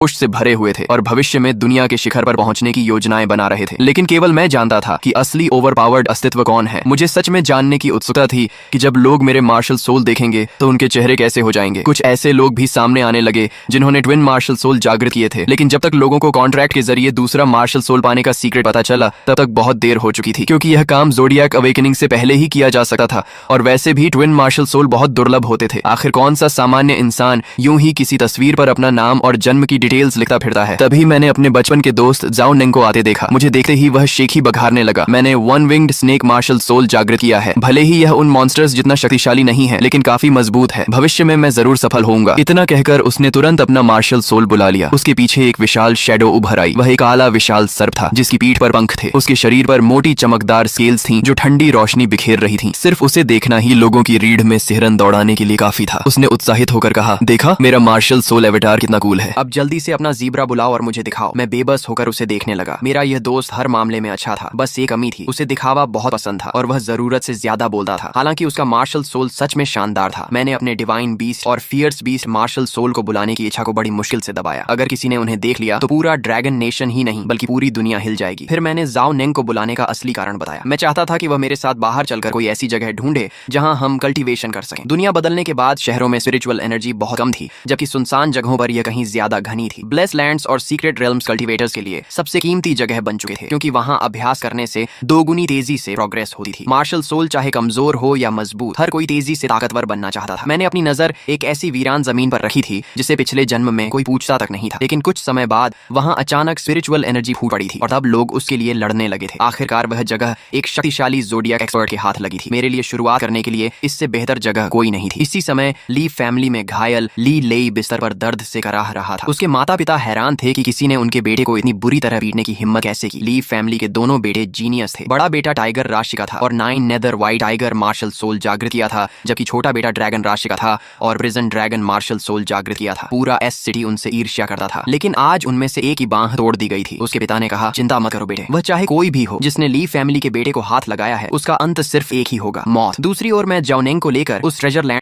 जोश से भरे हुए थे और भविष्य में दुनिया के शिखर पर पहुंचने की योजनाएं बना रहे थे। लेकिन केवल मैं जानता था कि असली ओवरपावर्ड अस्तित्व कौन है। मुझे सच में जानने की उत्सुकता थी कि जब लोग मेरे मार्शल सोल देखेंगे तो उनके चेहरे कैसे हो जाएंगे। कुछ ऐसे लोग भी सामने आने लगे जिन्होंने ट्विन मार्शल सोल जागृत किए थे, लेकिन जब तक लोगों को कॉन्ट्रैक्ट के जरिए दूसरा मार्शल सोल पाने का सीक्रेट पता चला तब तक बहुत देर हो चुकी थी, क्योंकि यह काम ज़ोडिएक अवेकनिंग से पहले ही किया जा सकता था और वैसे भी ट्विन मार्शल सोल बहुत दुर्लभ होते थे। आखिर कौन सा सामान्य इंसान यूं ही किसी तस्वीर पर अपना नाम और जन्म की डिटेल्स लिखता फिरता है। तभी मैंने अपने बचपन के दोस्त जाओ नेंग को आते देखा। मुझे देखते ही वह शेखी बघारने लगा। मैंने one winged snake martial soul जागृत किया है। भले ही यह उन मॉन्स्टर्स जितना शक्तिशाली नहीं है, लेकिन काफी मजबूत है। भविष्य में मैं जरूर सफल होऊंगा। इतना कहकर उसने तुरंत अपना मार्शल सोल बुला लिया। उसके पीछे एक विशाल शैडो उभर आई। वह एक काला विशाल सर्प था जिसकी पीठ पर पंख थे। उसके शरीर पर मोटी चमकदार स्केल्स थीं जो ठंडी रोशनी बिखेर रही थीं। सिर्फ उसे देखना ही लोगों की रीढ़ में सिहरन दौड़ाने के लिए काफी था। उसने उत्साहित होकर कहा, देखा मेरा मार्शल सोल एवेटार कितना कूल है। अब जल्दी से अपना ज़ीब्रा बुलाओ और मुझे दिखाओ। मैं बेबस होकर उसे देखने लगा। मेरा यह दोस्त हर मामले में अच्छा था, बस एक कमी थी, उसे दिखावा बहुत पसंद था और वह जरूरत से ज्यादा बोलता था। हालांकि उसका मार्शल सोल सच में शानदार था। मैंने अपने डिवाइन बीस्ट और फियर्स बीस्ट मार्शल सोल को बुलाने की इच्छा को बड़ी मुश्किल से दबाया। अगर किसी ने उन्हें देख लिया तो पूरा ड्रैगन नेशन ही नहीं बल्कि पूरी दुनिया हिल जाएगी। फिर मैंने जाओ नेंग को बुलाने का असली कारण बताया। मैं चाहता था कि वह मेरे साथ बाहर चलकर कोई ऐसी जगह ढूंढे जहां हम कल्टीवेशन कर सकें। दुनिया बदलने के बाद शहरों में स्पिरिचुअल एनर्जी बहुत कम थी, जबकि सुनसान जगहों पर यह कहीं ज्यादा घनी थी। ब्लेस लैंड्स और सीक्रेट रेल्म्स कल्टीवेटर्स के लिए सबसे कीमती जगह बन चुके थे, क्योंकि वहां अभ्यास करने से दोगुनी तेजी से प्रोग्रेस होती थी। मार्शल सोल चाहे कमजोर हो या मजबूत, हर कोई तेजी से ताकतवर बनना चाहता था। मैंने अपनी नजर एक ऐसी वीरान जमीन पर रखी थी जिसे पिछले जन्म में कोई पूछता तक नहीं था। लेकिन कुछ समय बाद वहां अचानक स्पिरिचुअल एनर्जी फूट पड़ी थी और तब लोग उसके लिए लड़ने लगे थे। आखिरकार वह जगह एक शक्तिशाली ज़ोडिएक एक्सपर्ट के हाथ लगी थी। मेरे लिए शुरुआत करने के लिए इससे बेहतर जगह कोई नहीं थी। इसी समय ली फैमिली में घायल ली लेई बिस्तर पर दर्द से कराह रहा था। उसके माता पिता हैरान थे कि किसी ने उनके बेटे को इतनी बुरी तरह पीटने की हिम्मत कैसे की। ली फैमिली के दोनों बेटे जीनियस थे। बड़ा बेटा टाइगर राशि का था और 9 nether white tiger martial soul जागृत किया था, जबकि छोटा बेटा ड्रैगन राशि का था और प्रिजन ड्रैगन मार्शल सोल जागृत किया था। पूरा एस सिटी उनसे ईर्ष्या करता था। लेकिन आज उनमें से एक ही बांह तोड़ दी गई थी। उसके पिता ने कहा, चिंता मत करो बेटे, वह चाहे कोई भी हो जिसने ली फैमिली के बेटे को हाथ लगाया है, उसका अंत सिर्फ एक ही होगा, मौत। दूसरी ओर मैं जाओ नेंग को लेकर उस ट्रेजर लैंड